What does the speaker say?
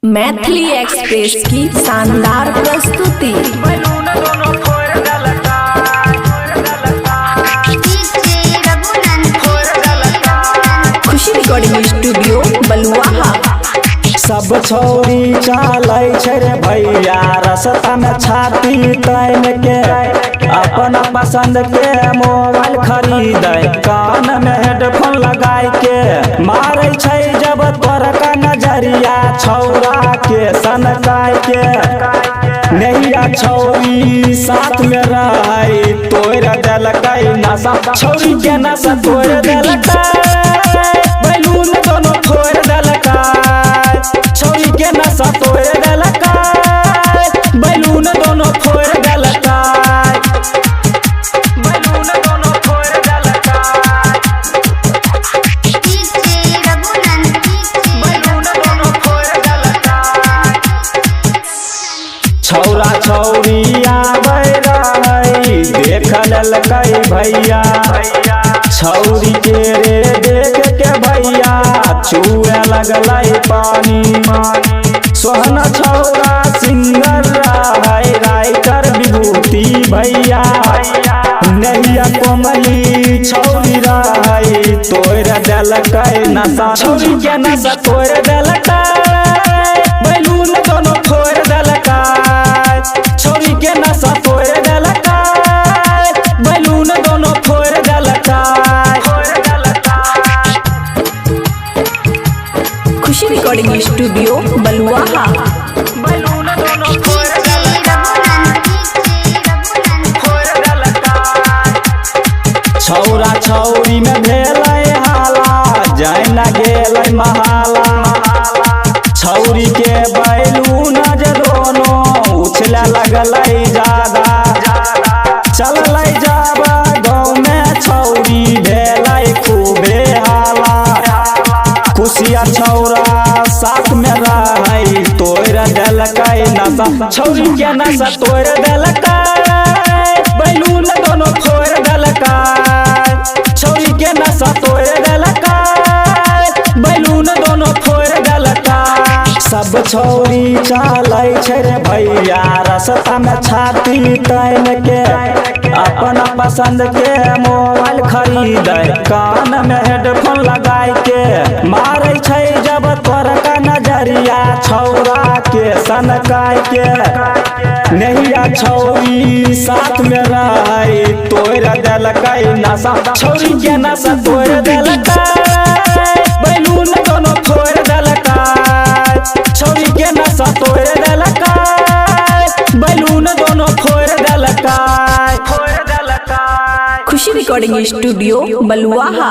Maithili express की शानदार प्रस्तुति। खुशी रिकॉर्डिंग स्टूडियो बलुआहा। सब छौरी चालै छै रे भैया रस्ता में छाती तान के अपन पसंद के मोबाइल खरीदै कान में हेडफोन लगाई के मारै छै जब तोर का नजरिया छौरा के सनकाय के नैया छौरी साथ में रहै तोड़ देलकै नशा छौरी के नशा तोड़ देलकै बैलून दोनों फोड़ देलकै छौरी के नशा तोड़ देलकै बैलून दोनों फोड़ देलकै बैलून दोनों फोड़ देलकै बैलून दोनों फोड़ देलकै छौरा छौरी आबै रहै देख लेलकै भैया छौरी के रे देख के भैया छुए लगलै पानी सोहना छौरा सिंगर रहै राइटर विभूति भैया नैया कोमली छौरी रहै तोड़ देलकै नशा छौरी के नशा तोड़ देलकै बैलून दोनों फोड़ देलकै छौरी के नशा तोड़ देलकै बैलून दोनों फोड़ देलकै। खुशी रिकॉर्डिंग स्टूडियो बलुआहा। बैलून दोनों फोड़ देलकै फोड़ देलकै छौरा छौरी में भेलै हाला जाय न गेलै महाला छौरी के बैलून जे दोनों उछले लगलै ज्यादा चललै जाब गाँव में छौरी भेलै खूबे हाला खुशिया छौरा साथ में रहै तोड़ देलकै नशा छौरी के नशा तोड़ देलकै बैलून दोनों फोड़ देलकै छौरी के नशा तोड़ देलकै बैलून दोनों फोड़ देलकै। सब छौरी चालै छै रे भैया रस्ता में छाती तान के अपन पसंद के मोबाइल खरीदै कान में हेडफोन लगाई के मारै छै जब तोर का नजरिया छौरा के सनकाय के नैया छौरी साथ में रहै तोड़ देलकै नशा छौरी के नशा तोड़ देलकै बैलून दोनों फोड़ देलकै छौरी के नशा तोड़ देलकै बैलून दोनों फोड़ देलकै। खुशी रिकॉर्डिंग स्टूडियो बलुआहा।